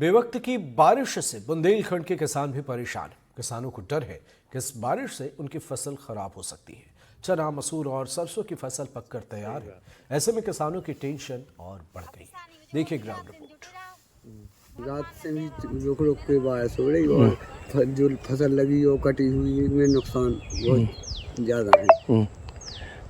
बेवक्त की बारिश से बुंदेलखंड के किसान भी परेशान हैं। किसानों को डर है कि इस बारिश से उनकी फसल खराब हो सकती है। चना, मसूर और सरसों की फसल पककर तैयार है। ऐसे में किसानों की टेंशन और बढ़ गई है। देखिए ग्राउंड रिपोर्ट। रात से भी रुक रुक के बारिश हो रही और जो फसल लगी हो कटी हुई में नुकसान बहुत ज़्यादा है।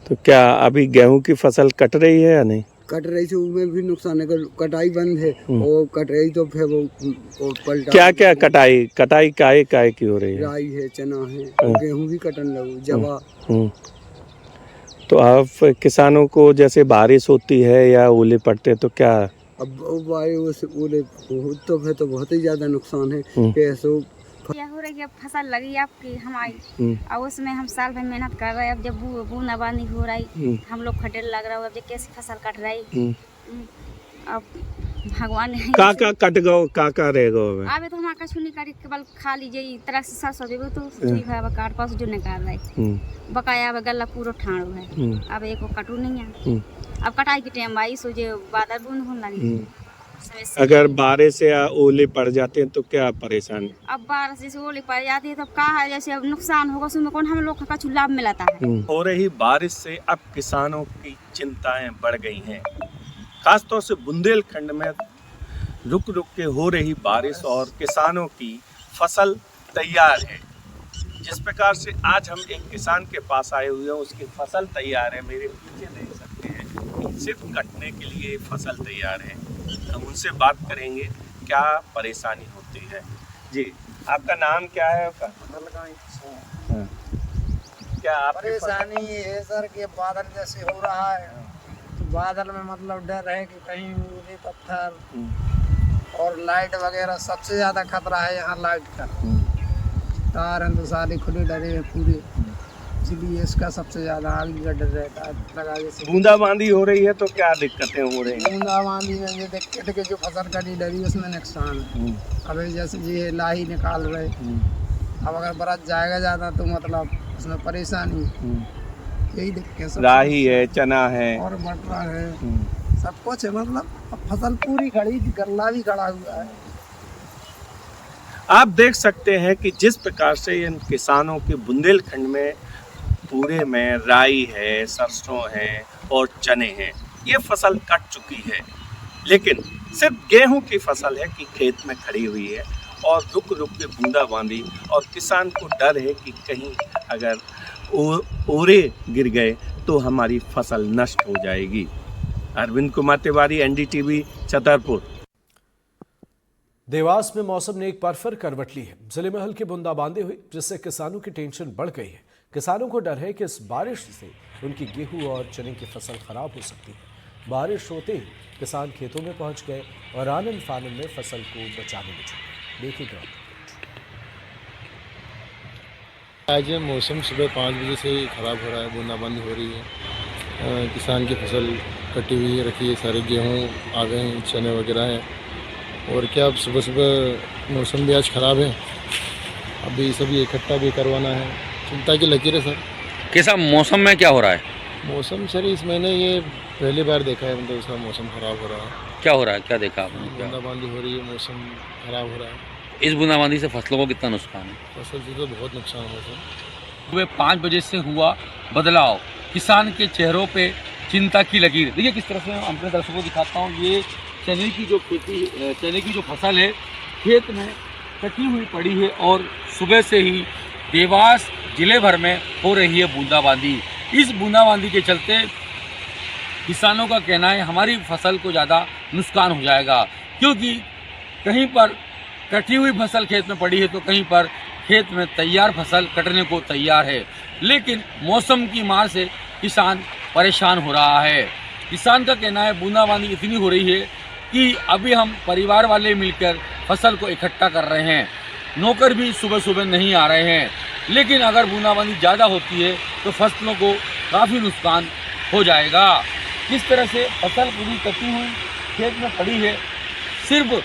तो क्या अभी गेहूं की फसल कट रही है या नहीं? कट रही थी उसमें भी नुकसान है, कटाई बंद है और कट रही तो फिर वो पलटा। क्या क्या कटाई काहे की हो रही है? राई है, चना है, गेहूं भी कटन लगो, जवा। तो आप किसानों को जैसे बारिश होती है या ओले पड़ते हैं तो क्या अब बारिश ओले तो फिर तो बहुत ही ज्यादा नुकसान है। कैसे क्या हो रही है, फसल लगी आपकी हमारी और उसमें हम साल भर मेहनत कर रहे हैं। अब जब बूंदाबांदी हो रही हम लोग खटेल लग रहा है। अब जब कैसी फसल कट रही अब भगवान का कट गो का रह गो अबे तो हमारा कछु नहीं करी केवल खा लीजिए इस तरह से सरसों देबो तो ठीक है। अब काट पास जो निकाल रही बकाया अब गल्ला पूरा ठाणो है। अब एको कटू नहीं है। अब कटाई के टाइम आई सो जो बादल बूंद होने लगी। अगर बारिश या ओले पड़ जाते हैं तो क्या परेशानी? अब बारिश जैसे ओले पड़ जाती है तब का है, जैसे अब नुकसान होगा उसमें कौन हम लोग का लाभ मिलता है। हो रही बारिश से अब किसानों की चिंताएं बढ़ गई हैं। खासतौर से बुंदेलखंड में रुक रुक के हो रही बारिश और किसानों की फसल तैयार है। जिस प्रकार से आज हम एक किसान के पास आए हुए हैं, उसकी फसल तैयार है। मेरे पीछे देख सकते हैं सिर्फ कटने के लिए फसल तैयार है। हम उनसे बात करेंगे क्या परेशानी होती है। जी, आपका नाम क्या है? क्या आप परेशानी ये है सर कि बादल जैसे हो रहा है तो बादल में मतलब डर है कि कहीं ऊँचे पत्थर और लाइट वगैरह सबसे ज़्यादा खतरा है यहाँ लाइट का। तार हैं तो सारे खुले डरे हैं पूरे, इसलिए इसका सबसे ज़्यादा आग का डर रहता है। लगा जैसे बूंदाबांदी हो रही है तो क्या दिक्कतें हो रही हैं? बूंदाबांदी में ये दिक्कत के जो फसल कटी डरी उसमें नुकसान है। अब जैसे ये लाही निकाल रहे, अब अगर बरस जाएगा ज़्यादा तो मतलब उसमें परेशानी यही दिक्कत। राही है, चना है और मटर है, सब कुछ है। मतलब अब फसल पूरी खड़ी, गल्ला भी खड़ा हुआ है। आप देख सकते हैं कि जिस प्रकार से इन किसानों के बुंदेलखंड में पूरे में राई है, सरसों है और चने हैं, ये फसल कट चुकी है। लेकिन सिर्फ गेहूं की फसल है कि खेत में खड़ी हुई है और रुक रुक के बूंदाबांदी, और किसान को डर है कि कहीं अगर ओले गिर गए तो हमारी फसल नष्ट हो जाएगी। अरविंद कुमार तिवारी, NDTV, छतरपुर। देवास में मौसम ने एक बार फिर करवट ली है। जिले में हल्की बूंदाबांदी हुई जिससे किसानों की टेंशन बढ़ गई है। किसानों को डर है कि इस बारिश से उनकी गेहूं और चने की फसल खराब हो सकती है। बारिश होते ही किसान खेतों में पहुंच गए और आनंद फानंद में फसल को बचाने में जुटे। देखिए आज मौसम सुबह 5 बजे से ही ख़राब हो रहा है, बूंदाबांदी हो रही है। किसान की फसल कटी हुई रखी है, सारे गेहूँ आ गए हैं, चने वगैरह हैं। और क्या अब सुबह सुबह मौसम भी आज ख़राब है, अभी सभी इकट्ठा भी करवाना है। चिंता की लकीर है सर। कैसा मौसम में क्या हो रहा है? मौसम सर इस महीने ये पहली बार देखा है, मतलब इसका मौसम ख़राब हो रहा है। क्या हो रहा है, क्या देखा आपने? बूंदाबांदी हो रही है, मौसम ख़राब हो रहा है। इस बूंदाबांदी से फसलों को कितना नुकसान है? फसल से तो बहुत नुकसान हुआ सर। सुबह 5 बजे से हुआ बदलाव, किसान के चेहरों पे चिंता की लकीर। देखिए किस तरह से मैं अपने दर्शकों को दिखाता हूँ। ये चने की जो फसल है खेत में कटी हुई पड़ी है और सुबह से ही देवास जिले भर में हो रही है बूंदाबांदी। इस बूंदाबांदी के चलते किसानों का कहना है हमारी फसल को ज़्यादा नुकसान हो जाएगा, क्योंकि कहीं पर कटी हुई फसल खेत में पड़ी है तो कहीं पर खेत में तैयार फसल कटने को तैयार है। लेकिन मौसम की मार से किसान परेशान हो रहा है। किसान का कहना है बूंदाबांदी इतनी हो रही है कि अभी हम परिवार वाले मिलकर फसल को इकट्ठा कर रहे हैं, नौकर भी सुबह सुबह नहीं आ रहे हैं। लेकिन अगर बूंदाबांदी ज़्यादा होती है तो फसलों को काफ़ी नुकसान हो जाएगा। किस तरह से फसल पूरी कटी हुई खेत में पड़ी है, सिर्फ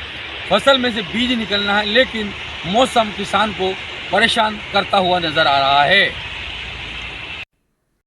फसल में से बीज निकलना है, लेकिन मौसम किसान को परेशान करता हुआ नज़र आ रहा है।